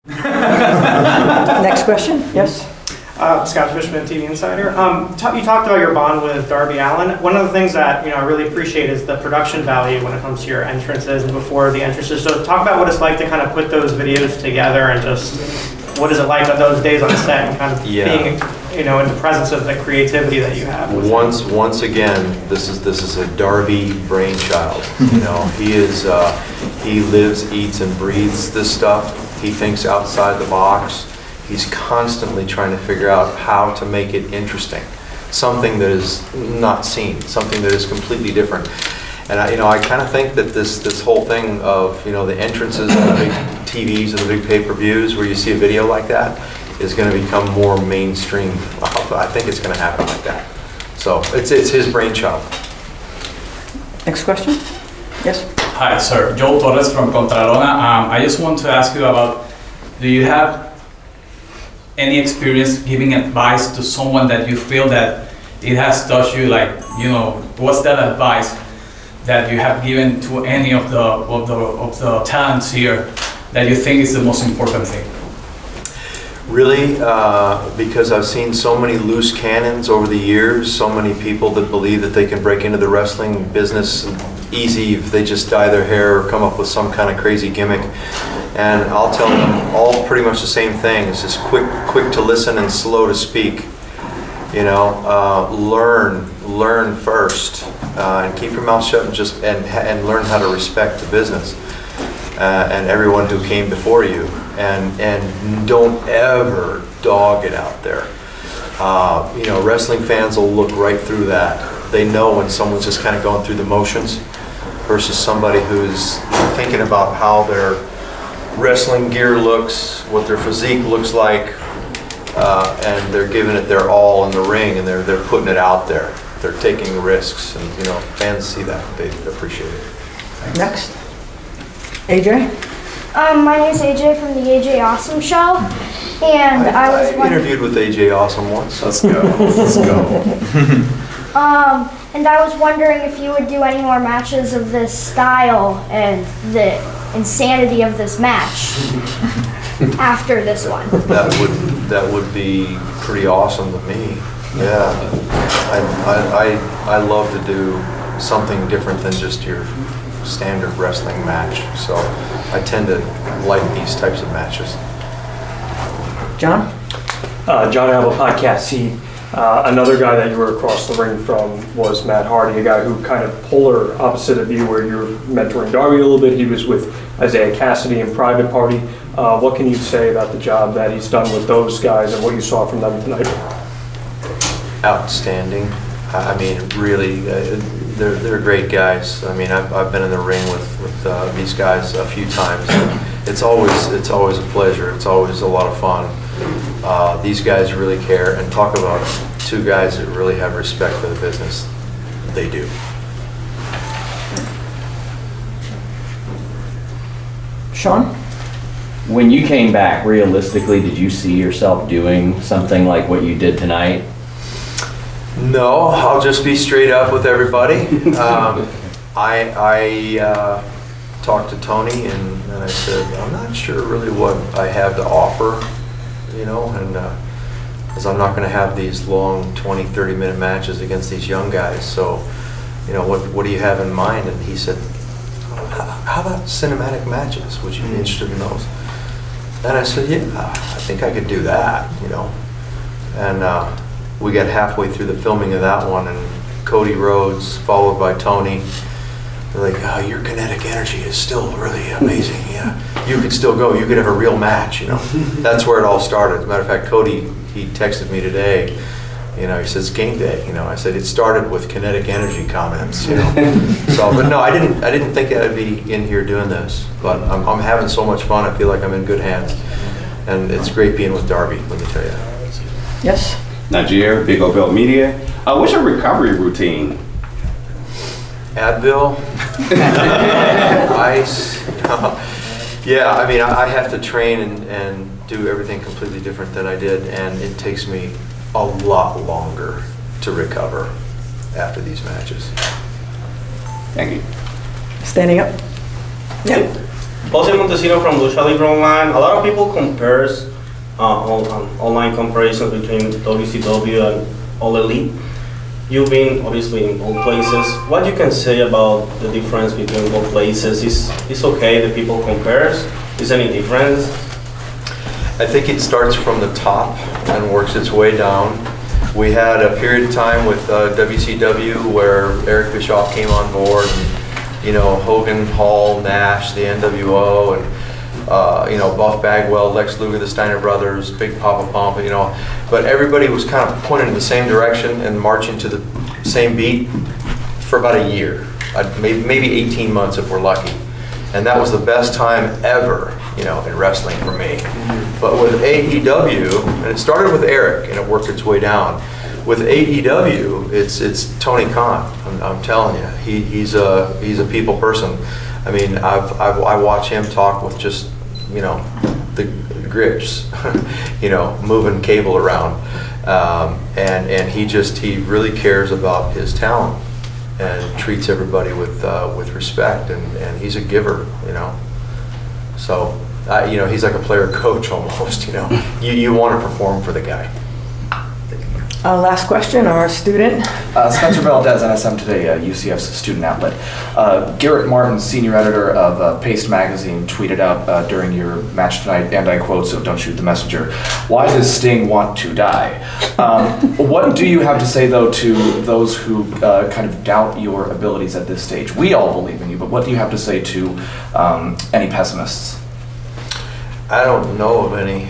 Next question, yes? Scott Fishman, TV Insider. You talked about your bond with Darby Allin. One of the things that I really appreciate is the production value when it comes to your entrances and before the entrances. So talk about what it's like to kind of put those videos together and just what is it like on those days on set and kind of being in the presence of the creativity that you have. Once again, this is a Darby brainchild. He lives, eats, and breathes this stuff. He thinks outside the box. He's constantly trying to figure out how to make it interesting, something that is not seen, something that is completely different. And I kind of think that this whole thing of the entrances and the big TVs and the big pay-per-views where you see a video like that is going to become more mainstream. I think it's going to happen like that. So it's his brainchild. Next question? Yes. Hi, sir. Joel Torres from Contralona. I just want to ask you about, do you have any experience giving advice to someone that you feel that it has touched you? What's that advice that you have given to any of the talents here that you think is the most important thing? Really, because I've seen so many loose cannons over the years, so many people that believe that they can break into the wrestling business easy if they just dye their hair or come up with some kind of crazy gimmick. And I'll tell them all pretty much the same thing. It's just quick to listen and slow to speak. Learn first, and keep your mouth shut and learn how to respect the business and everyone who came before you. And don't ever dog it out there. Wrestling fans will look right through that. They know when someone's just kind of going through the motions versus somebody who's thinking about how their wrestling gear looks, what their physique looks like, and they're giving it their all in the ring, and they're putting it out there. They're taking risks, and fans see that. They appreciate it. Next. AJ? My name is AJ from the AJ Awesome Show, and I interviewed with AJ Awesome once. Let's go. And I was wondering if you would do any more matches of this style and the insanity of this match after this one. That would be pretty awesome to me. Yeah, I love to do something different than just your standard wrestling match. So I tend to like these types of matches. John? John Apple Podcast. Another guy that you were across the ring from was Matt Hardy, a guy who kind of polar opposite of you, where you're mentoring Darby a little bit. He was with Isaiah Cassidy in Private Party. What can you say about the job that he's done with those guys and what you saw from them tonight? Outstanding. I mean, really, they're great guys. I mean, I've been in the ring with these guys a few times. It's always a pleasure. It's always a lot of fun. These guys really care, and talk about two guys that really have respect for the business. They do. Sean? When you came back, realistically, did you see yourself doing something like what you did tonight? No, I'll just be straight up with everybody. I talked to Tony and I said, I'm not sure really what I have to offer, and because I'm not going to have these long 20, 30-minute matches against these young guys. So, what do you have in mind? And he said, how about cinematic matches? Would you be interested in those? And I said, yeah, I think I could do that, And we got halfway through the filming of that one, and Cody Rhodes, followed by Tony, they're like, oh, your kinetic energy is still really amazing. Yeah, you could still go. You could have a real match, That's where it all started. As a matter of fact, Cody, he texted me today. He says game day. I said it started with kinetic energy comments. So, but no, I didn't think I'd be in here doing this. But I'm having so much fun. I feel like I'm in good hands, and it's great being with Darby. Let me tell you. Yes. Najir, Big O Belt Media. What's your recovery routine? Advil, ice. Yeah, I mean, I have to train and do everything completely different than I did, and it takes me a lot longer to recover after these matches. Thank you. Standing up. Yep. Jose Montesino from Lucha Libre Online. A lot of people compares online comparisons between WCW and All Elite. You've been obviously in both places. What you can say about the difference between both places? Is okay that people compares? Is any difference? I think it starts from the top and works its way down. We had a period of time with WCW where Eric Bischoff came on board, and, you know, Hogan, Hall, Nash, the NWO, and you know, Buff Bagwell, Lex Luger, the Steiner Brothers, Big Papa Pump, you know, but everybody was kind of pointing in the same direction and marching to the same beat for about a year, maybe 18 months if we're lucky. And that was the best time ever, you know, in wrestling for me. But with AEW, and it started with Eric and it worked its way down. With AEW, it's Tony Khan. I'm telling you, he's a people person. I mean, I watch him talk with just, you know, the grips, you know, moving cable around, and he really cares about his talent and treats everybody with respect, and he's a giver, you know. So, you know, he's like a player coach almost, you know. You want to perform for the guy. Last question, our student. Spencer Valdez, NSM Today, UCF's student outlet. Garrett Martin, senior editor of Paste Magazine, tweeted out during your match tonight, and I quote, so don't shoot the messenger, "Why does Sting want to die?" What do you have to say, though, to those who kind of doubt your abilities at this stage? We all believe in you, but what do you have to say to any pessimists? I don't know of any.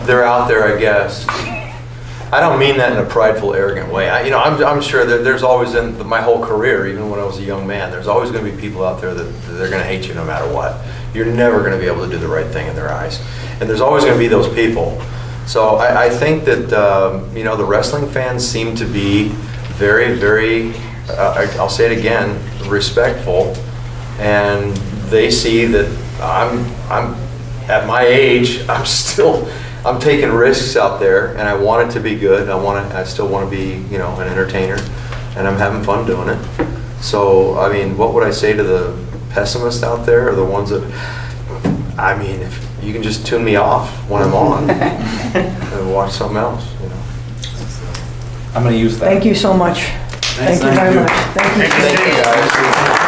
They're out there, I guess. I don't mean that in a prideful, arrogant way. I'm sure that there's always, in my whole career, even when I was a young man, there's always going to be people out there that they're going to hate you no matter what. You're never going to be able to do the right thing in their eyes. And there's always going to be those people. So I think that, you know, the wrestling fans seem to be very, very, I'll say it again, respectful. And they see that I'm at my age, I'm taking risks out there, and I want it to be good. I still want to be, you know, an entertainer, and I'm having fun doing it. So, I mean, what would I say to the pessimists out there, or the ones that, I mean, if you can just tune me off when I'm on and watch something else, you know. I'm going to use that. Thank you so much. Thank you very much. Thank you. Thank you, guys.